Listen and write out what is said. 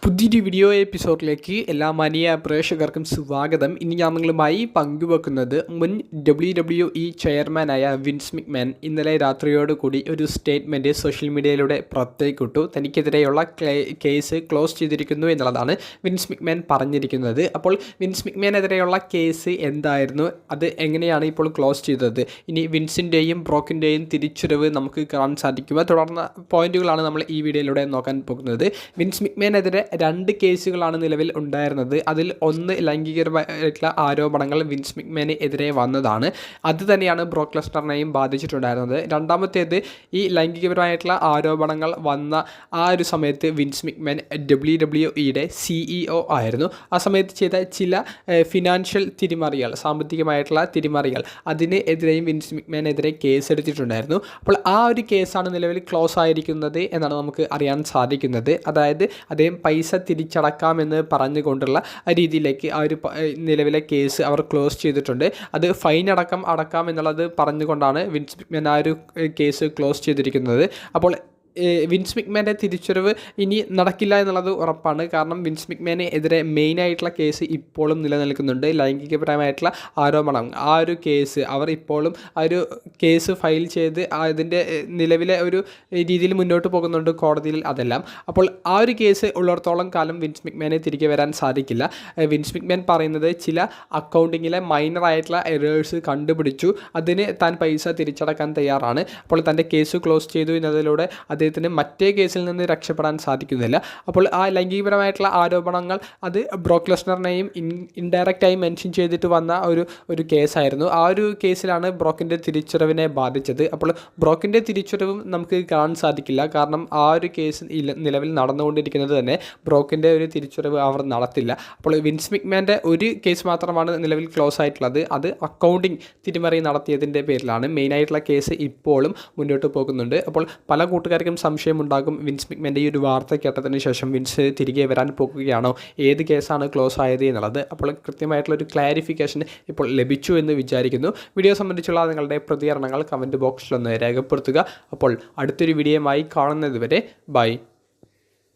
പുതിയൊരു വീഡിയോ എപ്പിസോഡിലേക്ക് എല്ലാ മാന്യ പ്രേക്ഷകർക്കും സ്വാഗതം. ഇനി ഞാൻ നിങ്ങളുമായി പങ്കുവെക്കുന്നത് മുൻ WWE ചെയർമാനായ വിൻസ് മിക്മാൻ ഇന്നലെ രാത്രിയോടുകൂടി ഒരു സ്റ്റേറ്റ്മെൻറ്റ് സോഷ്യൽ മീഡിയയിലൂടെ പുറത്തേക്കിട്ടു. തനിക്കെതിരെയുള്ള കേസ് ക്ലോസ് ചെയ്തിരിക്കുന്നു എന്നുള്ളതാണ് വിൻസ് മിക്മാൻ പറഞ്ഞിരിക്കുന്നത്. അപ്പോൾ വിൻസ് മിക്മാനെതിരെയുള്ള കേസ് എന്തായിരുന്നു, അത് എങ്ങനെയാണ് ഇപ്പോൾ ക്ലോസ് ചെയ്തത്, ഇനി വിൻസിൻ്റെയും ബ്രോക്കിൻ്റെയും തിരിച്ചുവരവ് നമുക്ക് കാണാൻ സാധിക്കുക തുടർന്ന പോയിന്റുകളാണ് നമ്മൾ ഈ വീഡിയോയിലൂടെ നോക്കാൻ പോകുന്നത്. വിൻസ് മിക്മാനെതിരെ 2 കേസുകളാണ് നിലവിൽ ഉണ്ടായിരുന്നത്. അതിൽ ഒന്ന് ലൈംഗികപരമായിട്ടുള്ള ആരോപണങ്ങൾ വിൻസ് മിക്മാന് എതിരെ വന്നതാണ്. അത് തന്നെയാണ് ബ്രോക്ക് ലെസ്നറിനെയും ബാധിച്ചിട്ടുണ്ടായിരുന്നത്. രണ്ടാമത്തേത് ഈ ലൈംഗികപരമായിട്ടുള്ള ആരോപണങ്ങൾ വന്ന ആ ഒരു സമയത്ത് വിൻസ് മിക്മാൻ WWE CEO ആയിരുന്നു. ആ സമയത്ത് ചെയ്ത ചില ഫിനാൻഷ്യൽ തിരിമറികൾ, സാമ്പത്തികമായിട്ടുള്ള തിരിമറികൾ, അതിനെതിരെയും വിൻസ് മിക്മാനെതിരെ കേസ് എടുത്തിട്ടുണ്ടായിരുന്നു. അപ്പോൾ ആ ഒരു കേസാണ് നിലവിൽ ക്ലോസ് ആയിരിക്കുന്നത് എന്നാണ് നമുക്ക് അറിയാൻ സാധിക്കുന്നത്. അതായത് അദ്ദേഹം പൈസ തിരിച്ചടക്കാമെന്ന് പറഞ്ഞുകൊണ്ടുള്ള രീതിയിലേക്ക് ആ ഒരു നിലവിലെ കേസ് അവർ ക്ലോസ് ചെയ്തിട്ടുണ്ട്. അത് ഫൈൻ അടക്കാം എന്നുള്ളത് പറഞ്ഞുകൊണ്ടാണ് വിൻസ് മിക്മാൻ ആ ഒരു കേസ് ക്ലോസ് ചെയ്തിരിക്കുന്നത്. അപ്പോൾ വിൻസ് മിക്മാൻ്റെ തിരിച്ചുവരവ് ഇനി നടക്കില്ല എന്നുള്ളത് ഉറപ്പാണ്. കാരണം വിൻസ് മിക്മാന് എതിരെ മെയിനായിട്ടുള്ള കേസ് ഇപ്പോഴും നിലനിൽക്കുന്നുണ്ട്. ലൈംഗികപരമായിട്ടുള്ള ആരോപണം, ആ ഒരു കേസ് അവർ ഇപ്പോഴും ആ ഒരു കേസ് ഫയൽ ചെയ്ത് അതിൻ്റെ നിലവിലെ ഒരു രീതിയിൽ മുന്നോട്ട് പോകുന്നുണ്ട് കോടതിയിൽ അതെല്ലാം. അപ്പോൾ ആ ഒരു കേസ് ഉള്ളിടത്തോളം കാലം വിൻസ് മിക്മാനെ തിരികെ വരാൻ സാധിക്കില്ല. വിൻസ് മിക്മാൻ പറയുന്നത് ചില അക്കൗണ്ടിങ്ങിലെ മൈനറായിട്ടുള്ള എറേഴ്സ് കണ്ടുപിടിച്ചു, അതിന് താൻ പൈസ തിരിച്ചടക്കാൻ തയ്യാറാണ്. അപ്പോൾ തൻ്റെ കേസ് ക്ലോസ് ചെയ്തു എന്നതിലൂടെ അദ്ദേഹത്തിന് മറ്റേ കേസിൽ നിന്ന് രക്ഷപ്പെടാൻ സാധിക്കുന്നില്ല. അപ്പോൾ ആ ലൈംഗികപരമായിട്ടുള്ള ആരോപണങ്ങൾ അത് ബ്രോക്ക് ലെസ്നറിനെയും ഇൻഡയറക്റ്റായി മെൻഷൻ ചെയ്തിട്ട് വന്ന ഒരു കേസായിരുന്നു. ആ ഒരു കേസിലാണ് ബ്രോക്കിൻ്റെ തിരിച്ചുവരവിനെ ബാധിച്ചത്. അപ്പോൾ ബ്രോക്കിൻ്റെ തിരിച്ചുവരവും നമുക്ക് കാണാൻ സാധിക്കില്ല. കാരണം ആ ഒരു കേസ് നിലവിൽ നടന്നുകൊണ്ടിരിക്കുന്നത് തന്നെ ബ്രോക്കിൻ്റെ ഒരു തിരിച്ചുവരവ് അവർ നടത്തില്ല. അപ്പോൾ വിൻസ് മിക്മാൻ്റെ ഒരു കേസ് മാത്രമാണ് നിലവിൽ ക്ലോസ് ആയിട്ടുള്ളത്. അത് അക്കൗണ്ടിങ് തിരിമറി നടത്തിയതിൻ്റെ പേരിലാണ്. മെയിനായിട്ടുള്ള കേസ് ഇപ്പോഴും മുന്നോട്ട് പോകുന്നുണ്ട്. അപ്പോൾ പല കൂട്ടുകാർക്കും സംശയമുണ്ടാകും, വിൻസ് മിക്മാൻ്റെ ഈ ഒരു വാർത്ത കേട്ടതിന് ശേഷം വിൻസ് തിരികെ വരാൻ പോകുകയാണോ, ഏത് കേസാണ് ക്ലോസ് ആയത് എന്നുള്ളത്. അപ്പോൾ കൃത്യമായിട്ടുള്ളൊരു ക്ലാരിഫിക്കേഷൻ ഇപ്പോൾ ലഭിച്ചു എന്ന് വിചാരിക്കുന്നു. വീഡിയോ സംബന്ധിച്ചുള്ള നിങ്ങളുടെ പ്രതികരണങ്ങൾ കമൻറ്റ് ബോക്സിലൊന്ന് രേഖപ്പെടുത്തുക. അപ്പോൾ അടുത്തൊരു വീഡിയോയുമായി കാണുന്നതുവരെ ബൈ.